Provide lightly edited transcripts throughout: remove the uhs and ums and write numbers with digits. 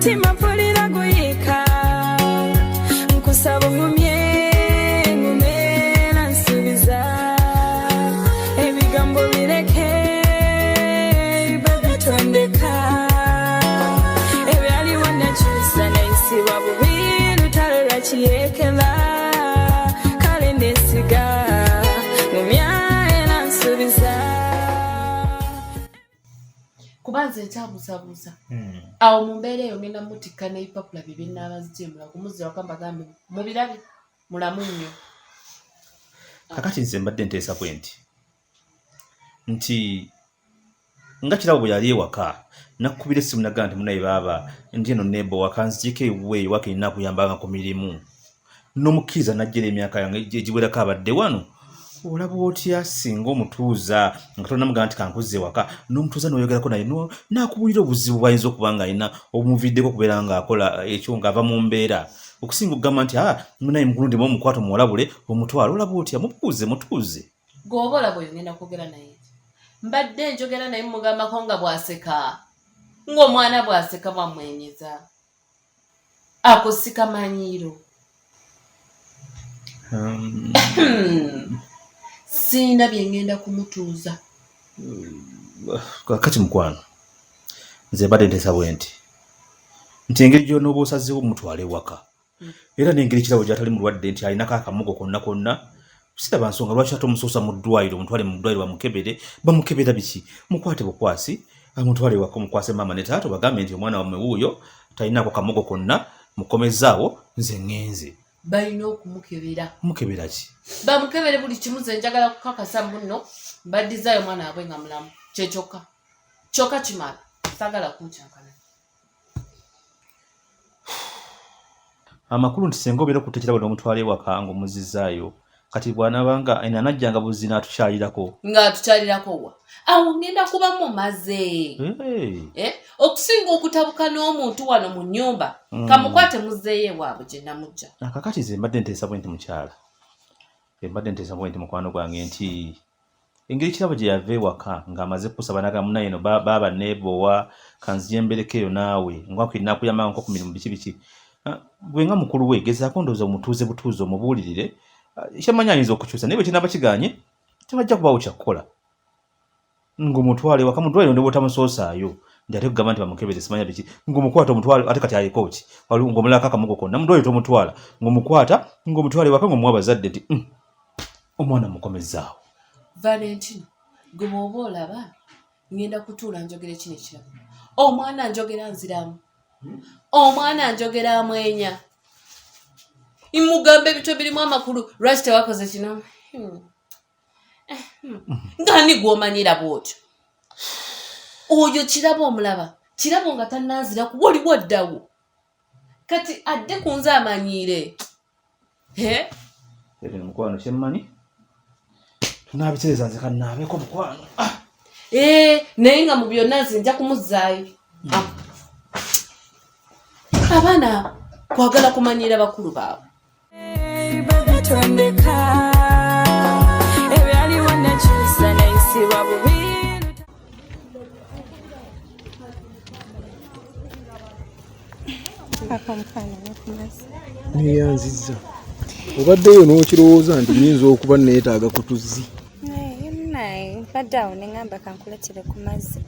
mutima pulira guyika nkusaba ngumye nsubiza ebigambo bireke babitondeka ebyaliwo nakyusa nayisibwa bubi lutalo lwakiyekera kale ndesiga ngumye nsubiza kubanze ntabuzabuza awo mumbeera eyo ngenda mutikka n'ebipapula bye binaabazijemula kumuzira wakamba gambe mubirabe mulamu nnyo. Kakati nze mbadde nteesa bwenti nti nga kirabo bwe yali ewaka nakkubira essimu naga nti munaye baaba ndi eno nebo wakanzijeko ewe waka erina kuyambanga ku mirimu n'omukkiriza najjera emyaka yange egiwerako abadde wano olaba otya singa omutuuza nga tonamugamba nti kankuze waka n'omutuuza n'oyogerako naye n'akubulira obuzibu bwayinza okuba nga alina obumuviiddeko okubeera ng'akola ekyo ng'ava mu mbeera okusinga okugamba nti munaye mukulundimu omukwata omuwalabule omutwala olaba otya mubuuze mutuuze gwoba olaba oyo ngenda kwogera naye mbadde njogera naye mugambako nga bw'aseka ng'omwana bw'aseka bwamwenyeza akusika manyiiro sina byengenda kumutuuza. Kati mukwano nze badde nteesa bwenti nti engeri gy'onooba osazeewo omutwala ewaka era n'engeri kirabo gy'atali mulwadde nti alinako akamugo konna konna siraba nsonga lwaki ate omusoosa mu ddwaliro omutwale mu ddwaliro bamukebera biki mukwate bukwasi amutwale ewaka omukwase maama ne taata bagambe nti omwana wammwe wuuyo talinako kamugo konna mukomezaawo nze ŋŋenze. Balina okumukebera. Mukebera ki? Bamukebere buli kimu nze njagala kukakasa muno mbaddizayo omwana wabwe nga mulamu kyekyokka kyokka kimala sagala kunkyankana. Amakulu nti senga obeera okutekera bwe n'omutwala ewaka ng'omuzizaayo kati bw'anaabanga anajjanga buzzi n'atukyalirako. Ng'atukyalirako wa? Awo ngenda kuba mumaze. Okusinga okutabuka n'omuntu wano mu nnyumba kamukwate muzzeeyo ewaabwe gye namujja. Kakati ze mbadde nteesa bwenti mukyala. Mbadde nteesa bwenti mukwano gwange nti engeri kirabo gye yava ewaka ng'amaze kusaba nagamu naye no baaba neebowa kanziyembereko eyo naawe ngwakwirina kuyambanga nko ku mirimu biki biki. Gwe nga mukulu we gezaako ndowooza omutuuze butuuze omubuulirire kyamanyi ayinza okukyusa naye bwe kinaaba kiganye tebajja kubaawo kyakukola ng'omutwale waka mudwaliro ne bw'otamusoosaayo nti ate kugamba nti bamukebere simanya biki ng'omukwata omutwale ate kati aliko ki ng'omulako akamugo konna mudwaliro tomutwala ng'omukwata ng'omutwale waka ng'omuwa abazadde nti omwana mukomezaawo. Valentino gwe bw'oba olaba ngenda kutuula njogera kino ekiramu omwana njogera nziramu omwana njogera amwenya imugamba ebito birimu amakulu lwaki tewakoze kino ngani gw'omanyira bw'otyo oyo kirabo omulaba kirabo nga tannanziraku waliwo ddawo kati adde kunze amanyiire ebyo mukwano kyemmanyi tunaabitereza nze kannaabeeko mukwano naye nga mu byonna nze nja kumuzzaayo abaana kwagala kumanyiira bakulu baabwe. Ebyaliwo nakyusa nayisibwa bubi. Neyanzizza obaddeyo n'okirowooza nti nyinza okuba neetaaga ku tuzzi. Badde awo ne ngamba kankuletere ku mazzi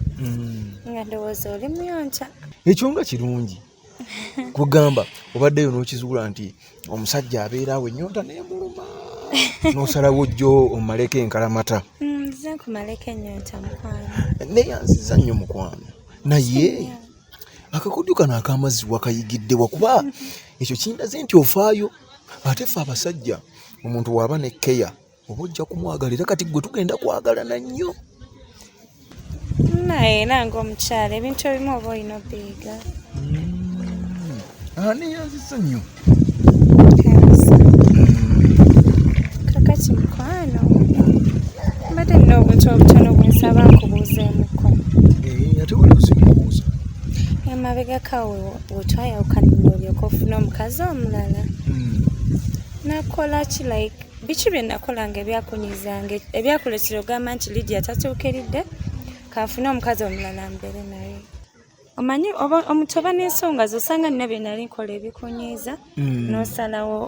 nga ndowooza oli muyonca. Ekyo nga kirungi kugamba obaddeyo n'okizuula nti omusajja abeera awo ennyonta neemuluma n'osalawo jjo omaleko enkalamata. Nze nkumaleko ennyonta mukwano. Neyanzizza nnyo mukwano naye akakodyo kano ak'amazzi wakayigidde wakuba ekyo kindaze nti ofaayo ate ffe abasajja omuntu waaba ne keya oba ojja kumwagalira kati gwe tugenda kwagalana nnyo. Naye era ng'omukyala ebintu ebimu oba olina obiyiga. Neyanzizza nnyo. Kakati mukwano mbadde nina obuntu obutono bwensaba nkubuuzeemuko. Ate wali ozibuuza. Emabegaka wetwayawukanira olyoka ofuna omukazi omulala. Nakola ki like biki bye nakolanga ebyakunyizanga ebyakuletera ogamba nti Lydia tatuukiridde kanfune omukazi omulala mbeere naye. omanyi omutoba n'ensonga zosanga nina bye nali nkola ebikunyiiza n'osalawo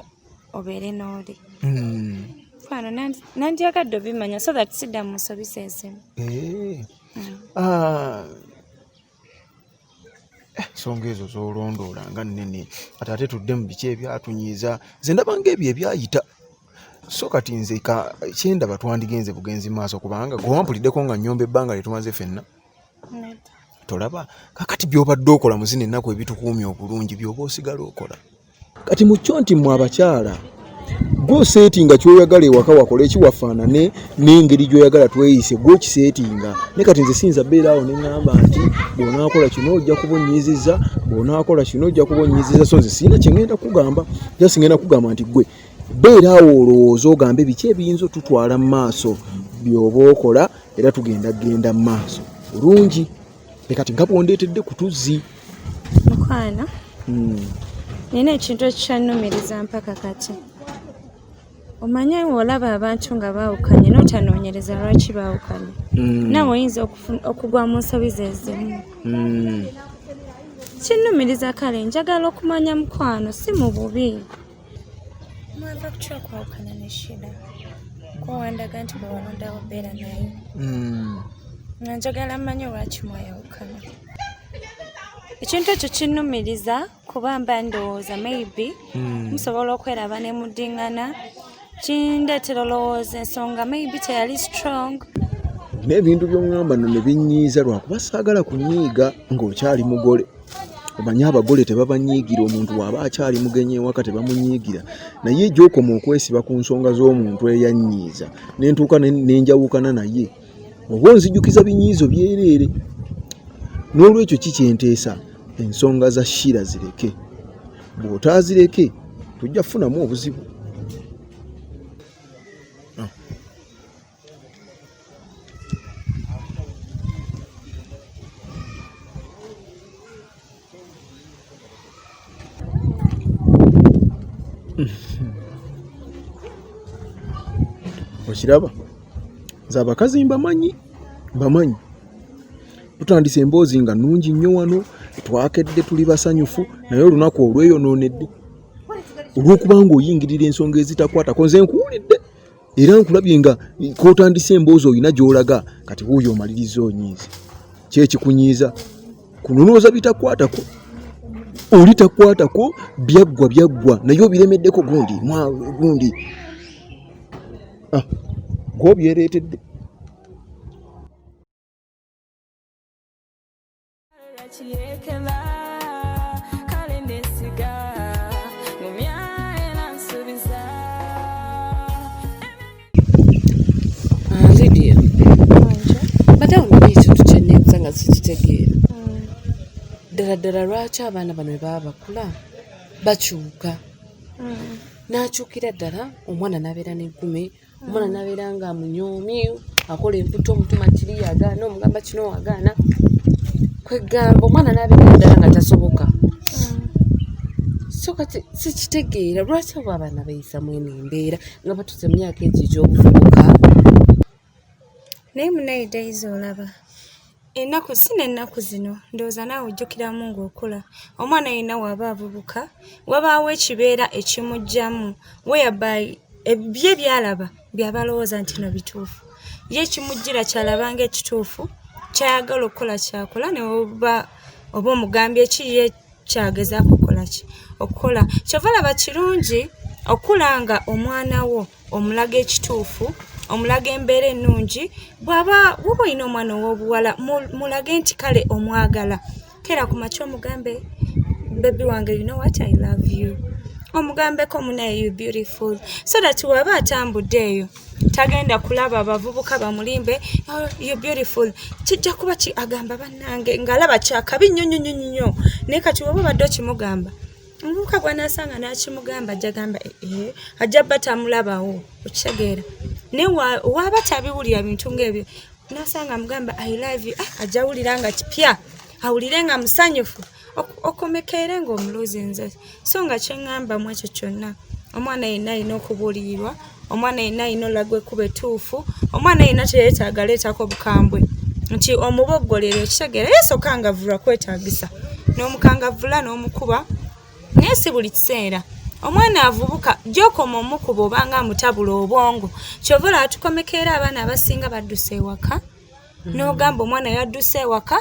obeere n'oli fano nandyagadde obimanya so that sidda mu nsobi zeezimu ensonga ezo z'olondoola nga nnene ate ate tudde mu biki ebyatunyiiza nze ndaba ng'ebyo ebyayita so kati nze kyendaba twandigenze bugenzi maaso kubanga gwe wampuliddeko nga nnyomba ebbanga lyetumaze ffenna tolaba kakati by'obadde okola muzina ennaku ebitukuumya obulungi by'oba osigala okola kati mu kyo nti mmwe abakyala gw'oseetinga ky'oyagala ewaka wakola ekiwafaanane n'engeri gy'oyagala tweyise gw'okiseetinga ne kati nze siyinza beeraawo ne ŋŋamba nti bw'onaakola kino ojja kubonyiiziza bw'onaakola kino ojja kubonyiiziza so nze sirina kye ŋŋenda kugamba era singenda kugamba nti gwe beeraawo olowooza ogambe biki ebiyinza otutwala mu maaso by'oba okola era tugenda mu maaso bulungi kati nga bw'ondeetedde ku tuzzi mukwano nina ekintu ekikyannumiriza mpaka kati omanye olaba abantu nga baawukanye n'otanoonyereza lwaki baawukanye naawe oyinza okugwa mu nsobi zeezimu kinnumiriza kale njagala okumanya mukwano si mu bubi mwava kutya okwawukana neshira kwowandaga nti bwe walondawo beera naye nga njagala mmanye lwaki mwayawukana ekintu ekyo kinnumiriza kuba mba ndowooza maybe musobola okweraba ne muddingana kindeetera olowooza ensonga maybe teyali strong n'ebintu by'oŋŋamba nno ne binnyiiza lwakuba saagala kunyiiga ng'okyali mugole omanye abagole tebabanyiigira omuntu waaba akyali mugenyi ewaka tebamunyiigira naye gy'okoma okwesiba ku nsonga z'omuntu eyannyiiza nentuuka nenjawukana naye oba onzijukiza binyiizo byereere n'olwekyo kikyenteesa ensonga za shira zireke bw'otaazireke tujja kufunamu obuzibu okiraba nze abakazi mbamanyi tutandise emboozi nga nnungi nnyo wano twakedde tuli basanyufu naye olunaku olweyonoonedde olw'okubanga oyingirira ensonga ezitakwatako nze nkuwulidde era nkulabye nga kotandise emboozi olina gy'olaga kati wuuyo omaliriza onyiize kyekikunyiiza kunonooza bitakwatako oli takwatako byaggwa naye obiremeddeko gundi gw'obyereetedde Lydia, badamu ekintu kyenneebuza nga sikitegeera ddala lwaki abaana bano bwe baba bakula bakyuka n'akyukira ddala omwana n'abeera n'eggumi omwana n'abeera nga amunyoomi akola emputo omutuma kiri yagaana omugamba kino wagaana kwegamba omwana n'abeera ddala nga tasoboka so kati sikitegeera lwaki abo abaana bayisamu eno embeera nga batuuse mu myaka egyo egy'obuvubuka naye munayidaiza olaba ennaku si n'ennaku zino ndowooza naawe ojjukiramu ng'okula omwana yenna waba avubuka wabaawo ekibeera ekimugjamu whereby bye byalaba byabalowooza nti no bituufu ye ekimujjira kyalaba ng'ekituufu kyayagala okukola kyakola ne oba omugambye eki ye kyagezaako okukola kyova laba kirungi okulanga omwana wo omulaga ekituufu omulaga embeera ennungi bw'aba woba olina omwana ow'obuwala mulage nti kale omwagala kera ku makya omugambe baby wange you know what I love you omugambeko munaye you beautiful so that waba atambudde eyo tagenda kulaba abavubuka bamulimbe you beautiful kijja kuba agamba bannange ng'alaba kyakabi nnyo naye kati waba obadde okimugamba omuvubuka gw'anaasanga n'akimugamba ajja gamba ajja bba tamulabawo okitegeera naye waaba tabiwulira bintu ng'ebyo n'asanga mugamba I love you ajja wulira nga kipya awulire nga musanyufu okomekeere ng'omuluzinze so nga kyeŋŋamba mu ekyo kyonna omwana yenna alina okubuulirirwa omwana yenna alina olagwa ekkuba ettuufu omwana yenna teyeetaaga leetako bukambwe nti omuboggolero ekitegeera yeso kangavulwa kwetaagisa n'omukangavula n'omukuba naye si buli kiseera omwana avubuka gy'okoma omukuba obanga amutabula obwongo kyova olaba tukomekeera abaana abasinga badduse ewaka n'ogamba omwana yadduse ewaka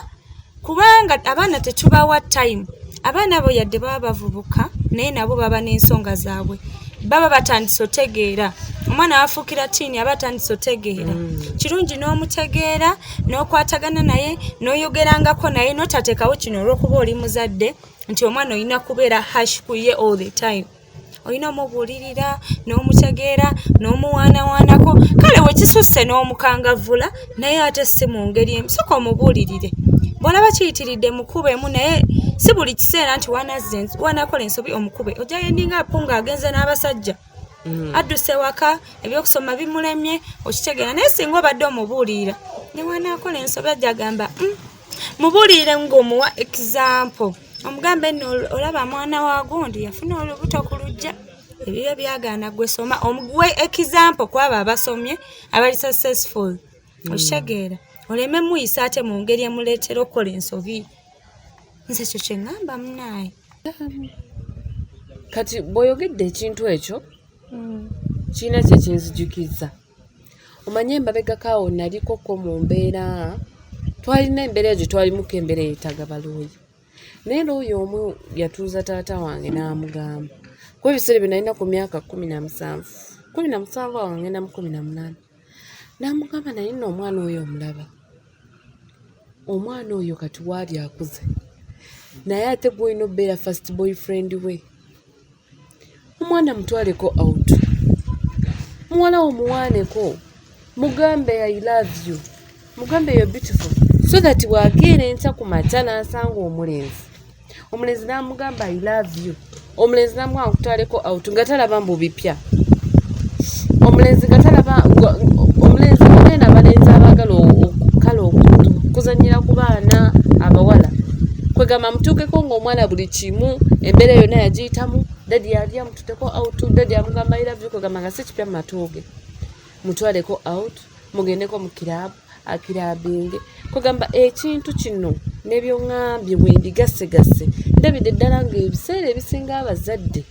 kubanga abaana tetubawa time. Abaana abo yadde baba bavubuka naye nabo baba n'ensonga zaabwe baba batandise otegeera omwana afuukira tiini aba atandise otegeera kirungi n'omutegeera n'okwatagana naye n'oyogerangako naye n'otateekawo kino olw'okuba oli muzadde nti omwana olina kubeera hash ku ye all the time. Olina omubuulirira n'omutegeera n'omuwaanawaanako kale wekisusse n'omukangavula naye ate si mu ngeri emu soka omubuulirire bw'olaba kiyitiridde mukubeemu naye si buli kiseera nti wanakola ensobi omukube ojja yendinga apunga agenze n'abasajja adduse waka ebyokusoma bimulemye okitegeera naye singa obadde omubuulirira ne wanakola ensobi ajja agamba mubuulirire ng'omuwa example omugambe nno olaba mwana wa gundi yafuna olubuto ku lujja ebyo byagaana gwe soma omuwe example kwaba abasomye abali successful okitegeera oleme muyisa ate mu ngeri emuleetera okukola ensobi. Nze ekyo kye ŋŋamba munaaye. Kati bw'oyogedde ekintu ekyo kiina kye kinzijukizza. Omanye emabegako awo nalikoko mu mbeera twalina embeera egyo twalimuko embeera eyetaaga balooyi naye looyi omu yatuuza taata wange n'amugamba kuba ebiseera bye nalina ku myaka 17 awo ngenda mu 18 n'amugamba naye nno omwana oyo omulaba omwana oyo kati waali akuze naye ate gwolina obbeera first boyfriend we omwana mutwaleko out muwala omuwaaneko mugambe I love you mugambe you're beautiful so that wakeera enkya ku makya n'asanga omulenzi n'amugamba I love you omulenzi n'amugamba nkutwaleko out nga talaba mbu bipya omulenzi munene abalenzi abaagala okukala okuzannyira ku baana abawala kwegamba mutuukeko ng'omwana buli kimu embeera yonna yagiyitamu dadi yali amututeko out dadi amugamba I love you kwegamba nga si kipya mu matooge mutwaleko out mugendeko mu kirabo akirabinge kwegamba ekintu kino n'ebyoŋŋambye bwe ndigassegase ndabidde ddala ng'ebiseera ebisinga abazadde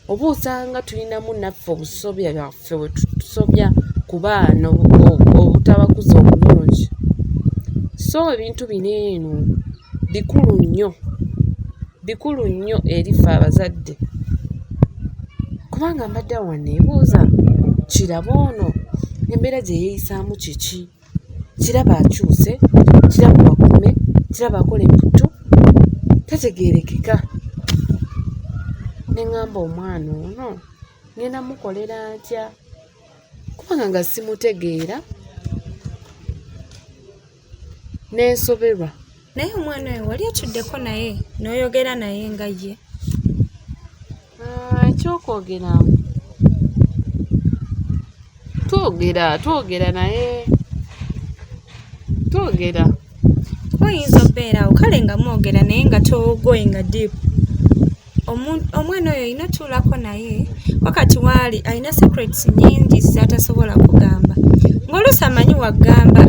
oba osanga tulinamu naffe obusobya byaffe bwe tusobya ku baana obutabakuza obulungi so ebintu bino eno bikulu nnyo erife abazadde kubanga mbadde awo neebuuza kiraba ono embeera gye yeeyisaamu kiki kiraba akyuse kiraba bakume kiraba akola emputo tategeerekeka ne ŋŋamba omwana ono ngenda mukolera ntya kubanga nga simutegeera n'ensoberwa naye omwana oyo wali otuddeko naye n'oyogera naye nga ye ekyokwogera twogera naye twogera oyinza obbeerawo kale nga mwogera naye nga togoyinga deep omwana oyo olina tuulako naye wakati waali alina secrets nyingi zatasobola kugamba ng'oluusi amanyi wagamba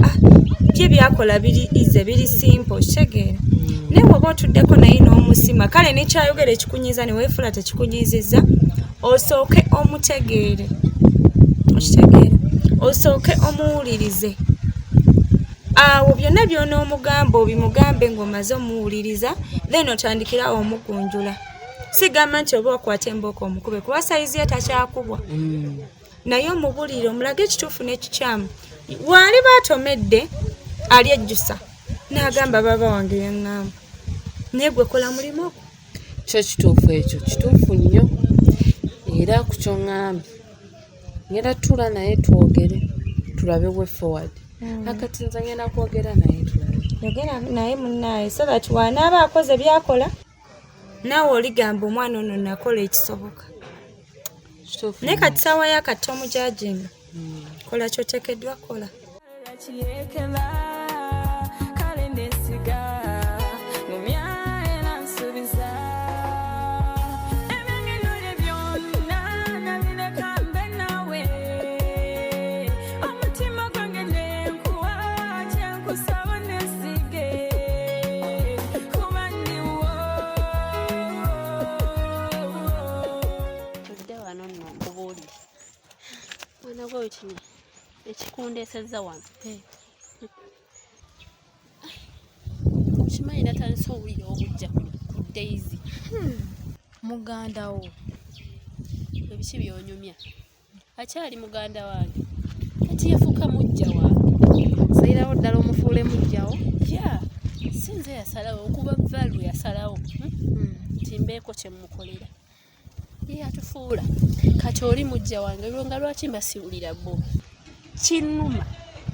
bye byakola biri ize biri simple kitegeera naye bw'oba otuddeko naye n'omusima kale nekyayogera ekikunyiiza ne weefula tekikunyiizizza osooke omutegeere okitegeera osooke omuwulirize awo byonna by'onoomugamba obimugambe ng'omaze omuwuliriza then otandikira omugunjula sigamba nti oba okwata embooko omukube kuba sayizi ye takyakubwa naye omubuulire omulage ekituufu n'ekikyamu waali baatomedde ali ejjusa n'agamba baba wange yaŋŋamba naye gwe kola mulimu ogwo kyo kituufu ekyo kituufu nnyo era ku kyoŋŋambye ngenda tuula naye twogere tulabe we forward akati nze ngenda kwogera naye tulabe yogera naye munnaaye so that wanaaba akoze byakola naawe oligamba omwana ono nakola ekisoboka naye kati saawa yakati omujajinga kola kyoteekeddwa kola kundesezza wange kimanyi natandise owulira obujja ku Daisy muganda wo ebiki byonyumya akyali muganda wange kati yafuuka mujja wange sayirawo ddala omufuule mujjawo ya sinze yasalawo okuba valu yasalawo nti mbeeko kyemukolera ye atufuula kati oli mujja wange lwonga lwaki mbasiwulira bo kinnuma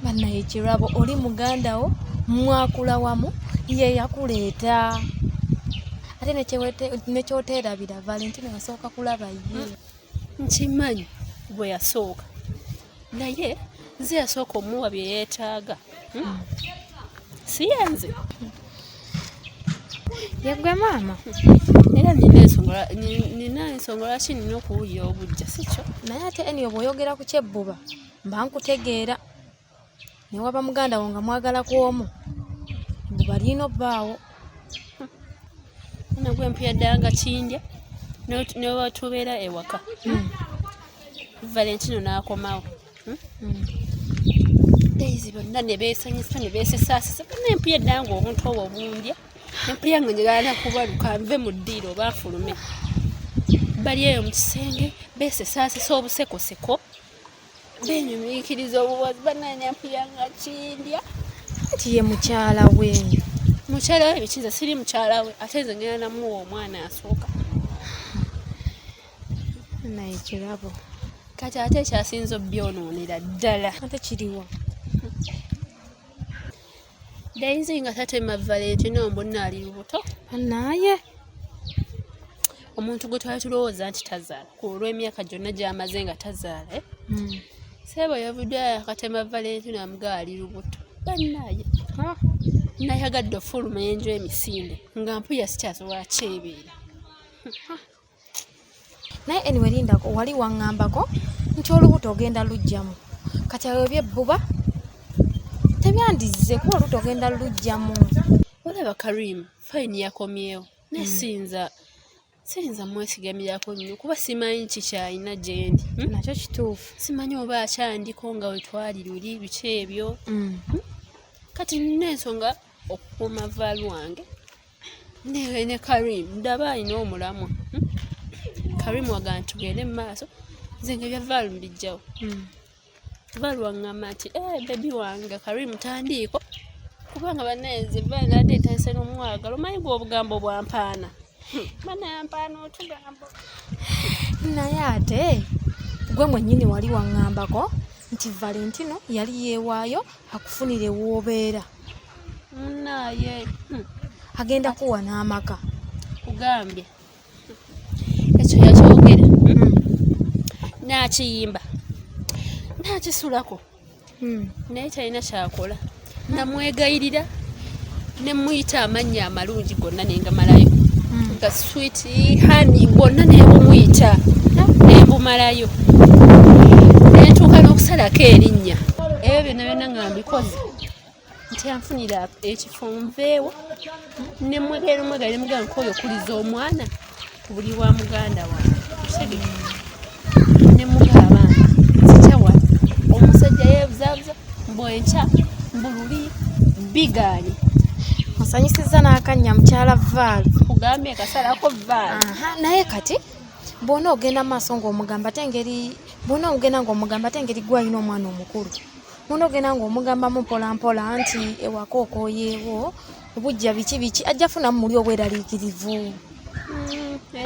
bannaye Kirabo oli muganda wo mwakula wamu ye yakuleeta ate nekyoteerabira Valentino yasooka kulaba ye nkimanyi bwe yasooka naye nze yasooka omuwa bye yeetaaga si yenze yegwe maama era nina ensonga lwaki nina okuwulira obujja sikyo naye ate eniyo bw'oyogera ku kyebbuba mba nkutegeera ne waba muganda wo nga mwagala kwomu ebbuba lino bbaawo nagwe mpya ddala nga kindya ne tubeera ewaka Valentino n'akomawo Daisy bonna ne beesanyusa ne beesisaasisa nempulya ddala ng'obuntu obwo bundya nempulya nga njagala kubaluka nve mu ddiiro oba nfulume bali eyo mu kisenge beesisaasisa obusekoseko benyumiikiriza obuwazi bannaye nempulya nga kindya nti ye mukyala we mukyala we bikinza siri mukyala we ate nze ngenda namuwa omwana asooka naye Kirabo kati ate ekyasinza obyonoonera ddala ate kiriwa Daisy nga tatema Valentino mbonna ali lubuto naye omuntu gwe twali tulowooza nti tazaala ku olw'emyaka gyonna gy'amaze nga tazaala seeba yavuddyo akatema Valentino amugaa ali lubuto bannaye nayagadde ofuluma enju emisinde nga mpulya sikyasobola kyebeera naye anyway lindako wali waŋŋambako nti olubuto ogenda luggyamu kati awo ebyebbuba tebyandize kuba olubuto ogenda luggyamu olaba Karim fayini yakomyewo nesinza mwesigamirako nnyo kuba simanyi kikyalina gyendi nakyo kituufu simanyi oba akyandiko nga wetwali luli biki ebyo kati nina ensonga okukuuma vaalu wange ne Karim ndaba alina omulamwa Karim wagamba tugende mu maaso nze nga bya vaalu mbijjawo vaalu waŋŋamba nti bebi wange Karim tandiiko kubanga bannayenze vanadde entandise n'omwagalo omanyi gwe obugambo bwampaana banayampaana otugambo naye ate gwe mwennyini wali waŋŋambako nti Valentino yali yeewaayo akufunire w'obeera naye agenda kuwa n'amaka kugambye ekyo yakyogera n'akiyimba n'akisulako naye talina kyakola namwegayirira ne muyita amannya amalungi gonna nengamalayo nga sweet hani bwonna nebumuyita nembumalayo nentuuka n'okusalako erinnya ebyo byonna byonna nga mbikoze nti anfunira ekifo nveewo nemwegayira nemugamba nkoyo okuliza omwana ku buli wa muganda wange nemugamba nzikyawa omusajja yeebuzaabuza mbwenkya mbululi biganye osanyusiza n'akannya mukyala vaalu kugambye kasalako vaalu naye kati bwona ogenda maaso ng'omugamba tengeri bwona ogenda ng'omugamba tengeri gwalina omwana omukulu bwona ogenda ng'omugambamu mpolampola nti ewaka okooyeewo obujja biki ajja funamu muli obweraliikirivu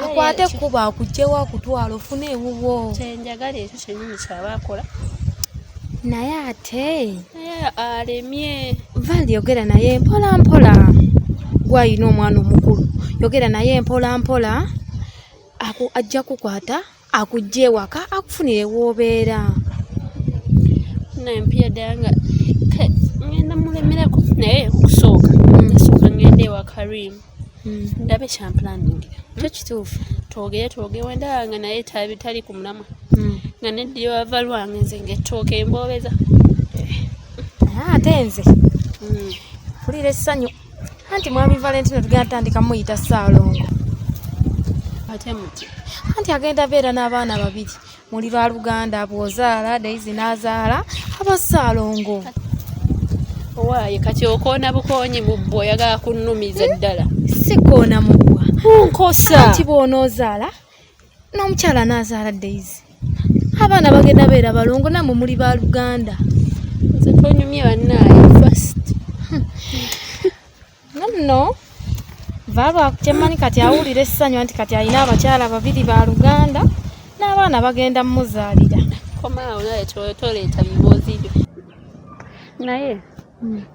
akwate ekkuba akuggyewo akutwala ofune ewuwo kyenjagala ekyo kyennyini kyaba akola naye ate alemye Vali yogera naye mpolampola gwalina omwana omukulu yogera naye mpolampola ajja kukwata akugje ewaka akufunire w'obeera nampya ddala nga ngenda mulemerako naye okusooka esooka ngenda ewa Karim ndabe kyampulaningira kyo kituufu twoge wendaba nga naye tali ku mulamwa nga neddira wava lwange nze ng'ettooka emboobeza ate nze mpulira essanyu anti mwami Valentino tugenda tutandika muyita Ssaalongo ate muti anti agenda beera n'abaana babiri muli ba Luganda bw'ozaala Daisy n'azaala abasaalongo owaaye kati okoona bukoonyi mu bbwa oyagala kunnumiza ddala sikoona mu bbwa nkosa anti bw'onoozaala n'omukyala n'azaala Daisy abaana bagenda beera balongo nammwe muli ba Luganda nze tonyumye bannaaye fast nno Valwa kyemmanyi kati awulira essanyu anti kati alina abakyala babiri ba Luganda n'abaana bagenda mmuzaalira komaawo naye toleeta biboozi byo naye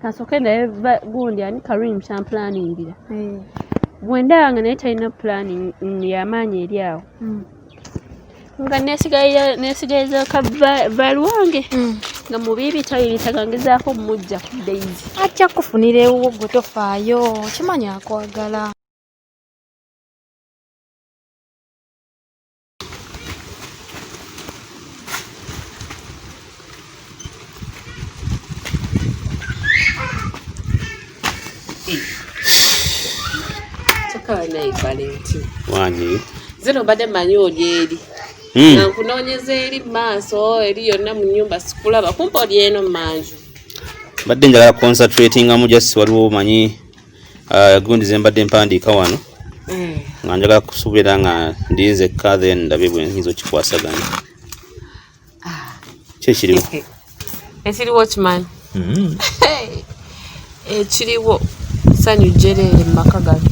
kasooke naye gundi ani Karim kyampulaningira bwendaba nga naye talina pulaani y'amaanyi eri awo nga neesigaliza Valwange nga mubibi tagangezaako mujja ku Daisy ajja kufunira ewuwo gwe tofaayo kimanyi akwagala Chakanaye Valentino Wanyi zino mbadde mmanyi oli eri nga nkunoonyeza eri maaso eri yonna mu nnyumba sikulaba kumpa oli eno mmanju badde njagala concentratinga mu just waliwo manyi gundi ze mbadde mpandiika wano nga njagala kusuubira nga ndinzekka then ndabe bwe nyiza okikwasaganya kyekiriwo ekiriwo kimanyi ekiriwo sanyu jereere mu maka gano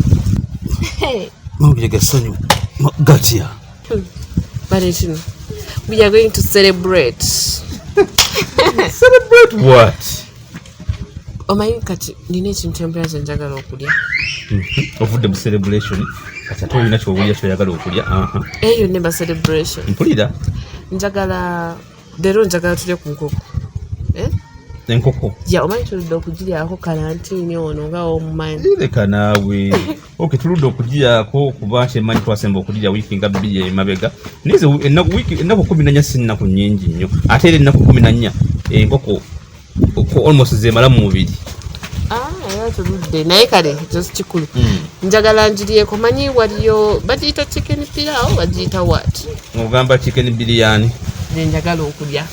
mawulire gassanyu gatya Valentino, we are going to celebrate. Celebrate what? Omanyi kati nina ekintu empera kye njagala okulya. Ovudde mu celebration kati ate olina kyowulya kyoyagala okulya. Eyo ne ba celebration. Mpulira? Leero njagala tulye ku nkoko. Enkoko? Ya omanyi tuludde okugiryako kalantiini ono nga omumanyi. Leka naawe. Okay, tuludde okugiryako kuba kyemmanyi twasemba okugira wiiki nga 2 emabega. Nize ennaku 14 si nnaku nnyingi nnyo. Ate era ennaku 14 enkoko almost zeemala mu mubiri. Era tuludde naye kale just kikulu. Njagala ngiryeko manyi waliyo bagiyita chicken pilau bagiyita what? Ogamba chicken biryani. Njagala okulya.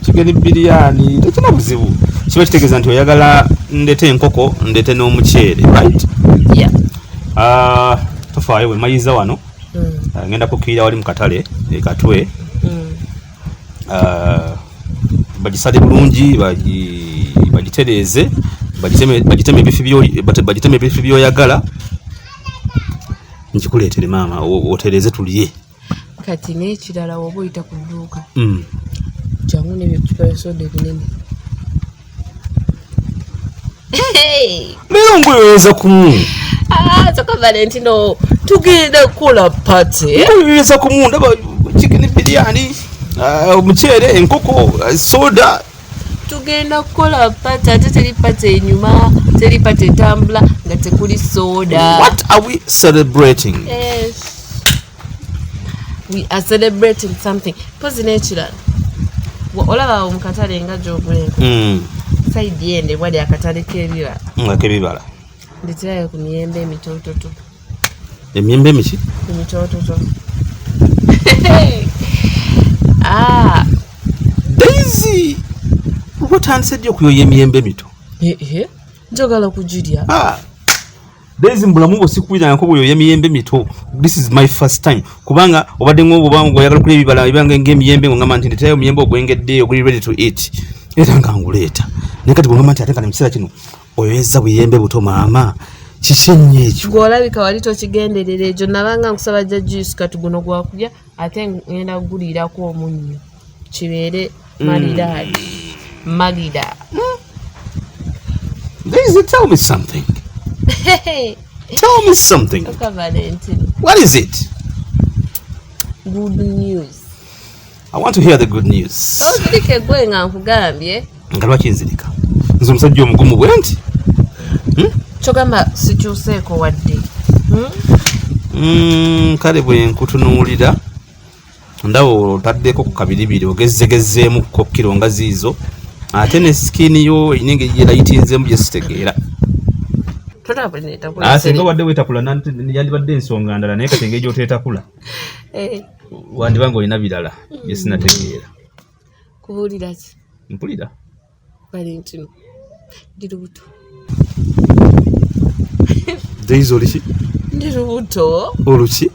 Chicken biryani tekina buzibu kiba kitegeeza nti oyagala ndete enkoko ndete n'omuceere right? Yeah. Tofaayo bwe mayiza wano ngenda kukkirira wali mu katale ekatwe bagisale bulungi bagitereeze bagiteme ebifi byoyagala nkikuleetere maama otereeze tulye kati n'ekirala woba oyita ku dduuka jangu n'ebyocupa bya soda ebinene leero ngoyoyeza kumu soka Valentino tugenda kukola pate ngoyoyeza kumu ndaba chicken biryani omuceere enkoko soda tugenda kukola pate ate teri pate enyuma teri pate etambula nga tekuli soda. What are we celebrating? Yes. We are celebrating something. Pozi n'ekirala olaba omukatale nga gy'ogulenga saidi yende wali akatale k'ebibala nga k'ebibala ndeterayo ku miyembe emitoototo. Emiyembe emiki? Emitoototo. Daisy watandise ddi okuyoya emiyembe emito? Njagala kugirya. Daisy mbulamu bwo sikuwirangako bweyoya emiyembe mito. This is my first time. Kubanga obadde ng'obanga oyagala kulya ebibala ebibanga ng'emiyembe ng'ongamba nti ndeterayo omuyembe ogwengedde oguli ready to eat. Era nga nguleeta. Naye kati bw'ongamba nti ate kati mu kiseera kino oyoyezza buyembe buto maama. Kiki ennyo ekyo? Gw'olabika wali tokigenderera egyo nabanga nkusaba gya juice kati guno gwakulya ate ngenda kuguliirako omunnyo. Kibeere Magida. Daisy, tell me something. Tell me something. Okay, Valentino. What is it? Good news. I want to hear the good news. Ozirike gwe nga nkugambye. Nga lwaki nzirika? Nze omusajja omugumu bwe nti? Kyogamba sikyuseeko wadde. Kale bwe nkutunuulira ndaba otaddeko ku kabiribiri ogezzegezeemu ko kiro nga ziizo ate ne sikini yo eyina engeri gye layitinzeemu gye sitegeera. tolaba neetakula singa wadde weetakula yandibadde ensonga ndala naye kati engeri gy'oteetakula wandibanga olina birala bye sinategeera. kubuulira ki? Mpulira Valentino ndi lubuto. Daisy oliki? Ndi lubuto. Oluki?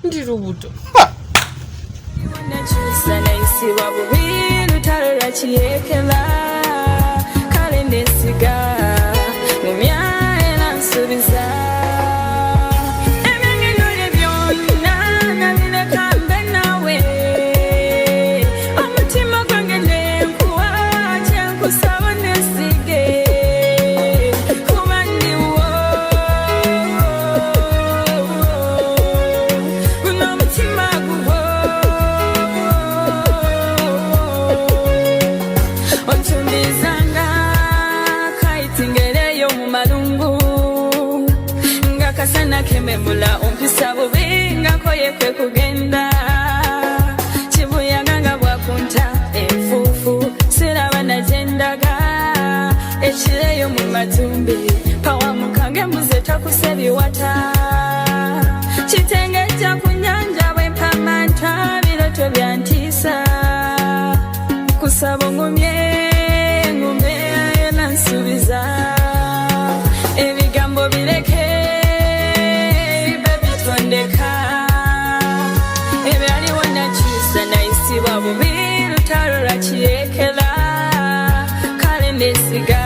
Ndi lubuto. Nakyusa nayisibwa bubi lutalo lwa kiyeekera kale nesiga ngumya era nsuubiza ebyengenule byonna nabireka mbe nawe omutima gwange nenkuwa kyenkusaba nesige kuba ndiwo guno omutima guwo ontumbizanga kayitingereyo mu malungu nga kasana kememula ompisa bubi nga koye kwe kugenda kibuyaga nga bwakunta enfuufu siraba nagendaga ekireyo mu matumbi pawamukange mbuze takuse biwata kitengejja ku nyanja bwempamanta biroto byantiisa kusaba ngumye era nsuubiza ebigambo bireke bibe bitondeka ebyaliwo nakyusa nayisibwa bubi lutalo lwa kiyeekera kale nesiga